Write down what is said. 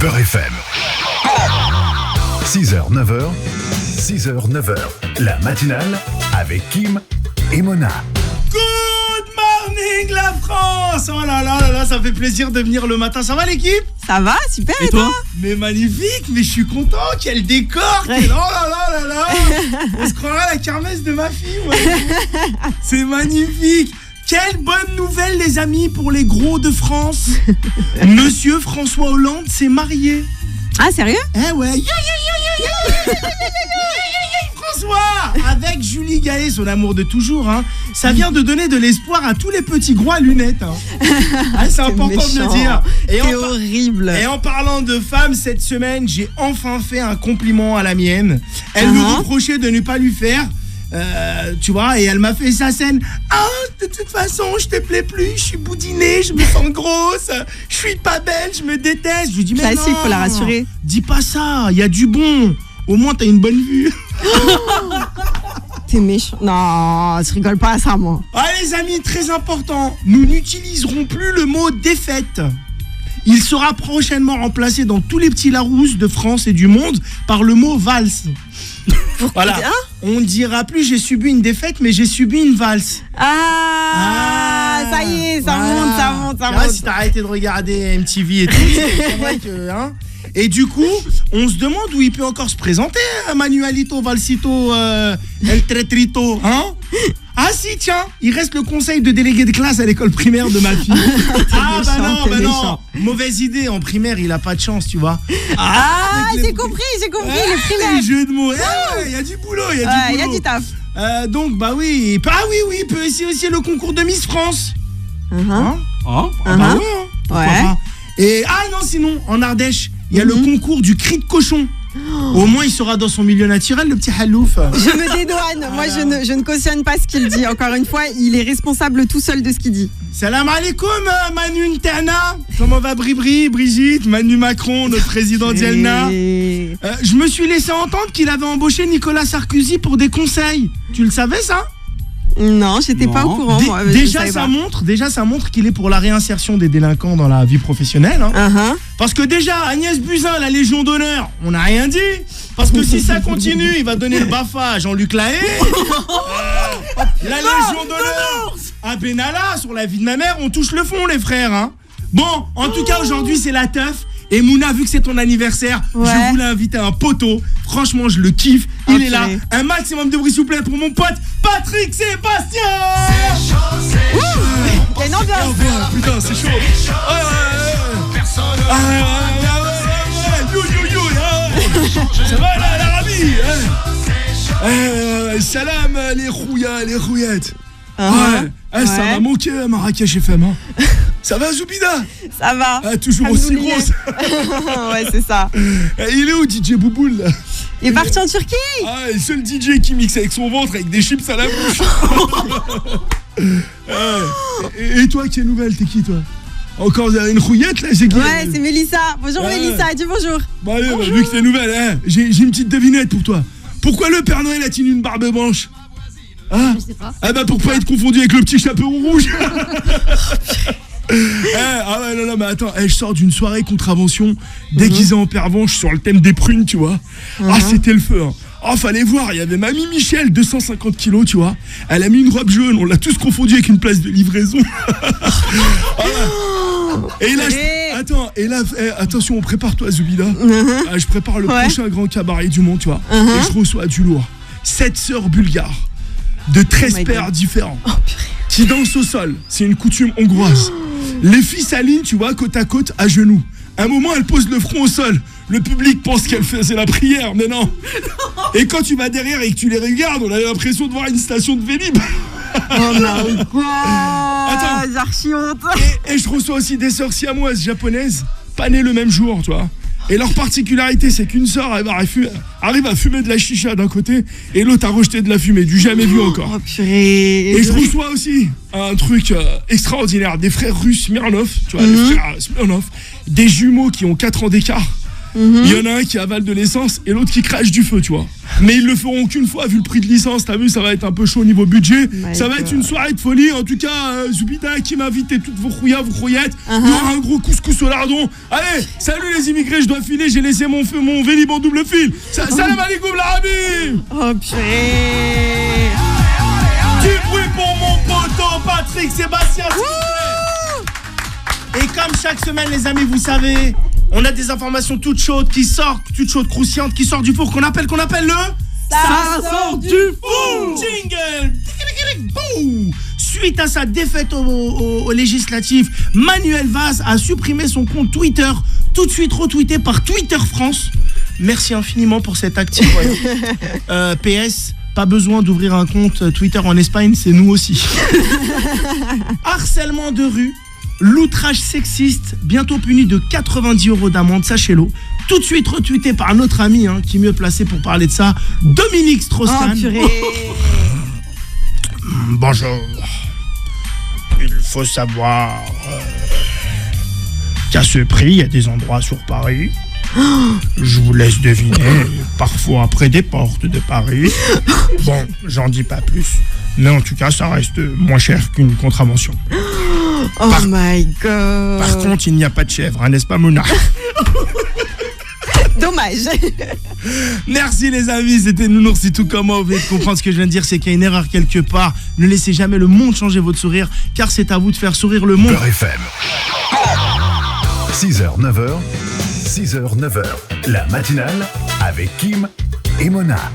Beurre FM. 6h, 9h, 6h, 9h. La matinale avec Kim et Mona. Good morning la France. Oh là là là là, ça fait plaisir de venir le matin. Ça va l'équipe? Ça va, super, et toi? Mais magnifique, mais je suis content. Quel décor, ouais. Oh là là là là. On se croirait à la kermesse de ma fille, ouais. C'est magnifique. Quelle bonne nouvelle les amis pour les gros de France. Monsieur François Hollande s'est marié. Ah sérieux? Eh ouais. François avec Julie Gaët, son amour de toujours, hein. Ça vient de donner de l'espoir à tous les petits gros à lunettes, hein. Ah, c'est important méchant. De le dire. C'est horrible. Et en parlant de femmes, cette semaine, j'ai enfin fait un compliment à la mienne. Elle me reprochait de ne pas lui faire. Tu vois, et elle m'a fait sa scène. Ah, de toute façon, je te plais plus, je suis boudinée, je me sens grosse, je suis pas belle, je me déteste. Je lui dis, mais classique, non, faut la rassurer. Dis pas ça, il y a du bon. Au moins, t'as une bonne vue. T'es méchant. Non, je rigole pas à ça, moi. Ah, les amis, très important, nous n'utiliserons plus le mot défaite. Il sera prochainement remplacé dans tous les petits Larousse de France et du monde par le mot valse. Voilà. On ne dira plus j'ai subi une défaite, mais j'ai subi une valse. Ça y est, ça monte. Si t'as arrêté de regarder MTV et tout, c'est vrai que, hein. Et du coup, on se demande où il peut encore se présenter, Manuelito Valsito El Tretrito, hein. Ah si, tiens, il reste le conseil de délégué de classe à l'école primaire de ma fille. Non. Mauvaise idée, en primaire, il a pas de chance, tu vois. J'ai compris, les primaires. Les jeux de mots, il y a du boulot, il y a du taf. Donc, bah oui, il peut essayer aussi le concours de Miss France. Et, sinon, en Ardèche, il y a le concours du cri de cochon. Au moins, il sera dans son milieu naturel, le petit halouf. Je me dédouane. Moi, je ne cautionne pas ce qu'il dit. Encore une fois, il est responsable tout seul de ce qu'il dit. Salam alaikum, Manu Ntana. Comment va Bribri, Brigitte, Manu Macron, notre président Dielna. Je me suis laissé entendre qu'il avait embauché Nicolas Sarkozy pour des conseils. Tu le savais, ça? Non, j'étais pas au courant. Déjà, ça montre qu'il est pour la réinsertion des délinquants dans la vie professionnelle. Hein. Parce que déjà, Agnès Buzyn, la Légion d'honneur, on n'a rien dit. Parce que si ça continue, il va donner le BAFA à Jean-Luc Lahaye. La Légion d'honneur à Benalla, sur la vie de ma mère, on touche le fond, les frères. Hein. Bon, en tout cas, aujourd'hui, c'est la teuf. Et Mouna, vu que c'est ton anniversaire, je voulais inviter un poteau. Franchement, je le kiffe. Il est là. Un maximum de bruit, s'il vous plaît, pour mon pote Patrick Sébastien. C'est chaud. Il y a une ambiance. Putain, c'est chaud. Ça va là, l'Arabie. Salam, les rouillettes. Ça m'a manqué, Marrakech FM. Ça va, Zoubida? Ça va. Toujours aussi grosse. Ouais, c'est ça. Il est où, DJ Bouboule là? Il est parti en Turquie. Le seul DJ qui mixe avec son ventre avec des chips à la bouche. Et toi, quelle nouvelle? T'es qui, toi? Encore une rouillette là? C'est qui? Ouais, c'est Mélissa. Bonjour Mélissa, dis bonjour. Bon allez, vu que c'est nouvelle, j'ai une petite devinette pour toi. Pourquoi le Père Noël a-t-il une barbe blanche? Je sais pas. Pour pas être confondu avec le petit chaperon rouge. Non, mais attends, je sors d'une soirée contravention déguisée en pervenche sur le thème des prunes, tu vois. C'était le feu. Fallait voir, il y avait Mamie Michel, 250 kilos, tu vois. Elle a mis une robe jaune, on l'a tous confondu avec une place de livraison. Et là, attention, prépare-toi, Zoubida. Je prépare le prochain grand cabaret du monde, tu vois. Et je reçois du lourd. 7 sœurs bulgares de 13 pères différents qui dansent au sol. C'est une coutume hongroise. Les filles s'alignent, tu vois, côte à côte, à genoux. À un moment, elles posent le front au sol. Le public pense qu'elles faisaient la prière, mais non. Et quand tu vas derrière et que tu les regardes, on a l'impression de voir une station de Vélib. Attends, j'ai archi honte. Et je reçois aussi des sœurs siamoises japonaises, pas nées le même jour, tu vois. Et leur particularité, c'est qu'une sœur arrive à fumer de la chicha d'un côté et l'autre à rejeter de la fumée, du jamais vu encore. Et je reçois aussi un truc extraordinaire, des frères russes Smirnov, tu vois, les frères Smirnov, des jumeaux qui ont 4 ans d'écart. Il y en a un qui avale de l'essence et l'autre qui crache du feu, tu vois. Mais ils le feront qu'une fois vu le prix de licence. T'as vu, ça va être un peu chaud au niveau budget. Ça va être une soirée de folie. En tout cas, Zubida qui m'a invité toutes vos rouillas, vos rouillettes. Il y aura un gros couscous au lardon. Allez, salut les immigrés, je dois filer. J'ai laissé mon Vélib en double fil. Salam alaikum l'arabi. Oh purée. Du bruit pour mon poteau Patrick Sébastien. Et comme chaque semaine, les amis, vous savez, on a des informations toutes chaudes qui sortent, toutes chaudes, croustillantes, qui sortent du four, qu'on appelle le... Ça sort du four. Jingle. Boum. Suite à sa défaite aux législatives, Manuel Valls a supprimé son compte Twitter, tout de suite retweeté par Twitter France. Merci infiniment pour cet acte. PS, pas besoin d'ouvrir un compte Twitter en Espagne, c'est nous aussi. Harcèlement de rue. L'outrage sexiste, bientôt puni de 90 € d'amende, sachez-le. Tout de suite retweeté par notre ami, qui est mieux placé pour parler de ça, Dominique Strauss-Kahn. Oh purée. Bonjour. Il faut savoir qu'à ce prix, il y a des endroits sur Paris. Je vous laisse deviner, parfois près des portes de Paris. Bon, j'en dis pas plus. Mais en tout cas, ça reste moins cher qu'une contravention. Oh my god. Par contre, il n'y a pas de chèvre, n'est-ce pas, Mona? Dommage. Merci les amis, c'était Nounours. Si tout comme moi, vous venez de comprendre ce que je viens de dire, c'est qu'il y a une erreur quelque part. Ne laissez jamais le monde changer votre sourire, car c'est à vous de faire sourire le monde. Beurre FM. 6h, 9h, 6h, 9h. La matinale avec Kim et Mona.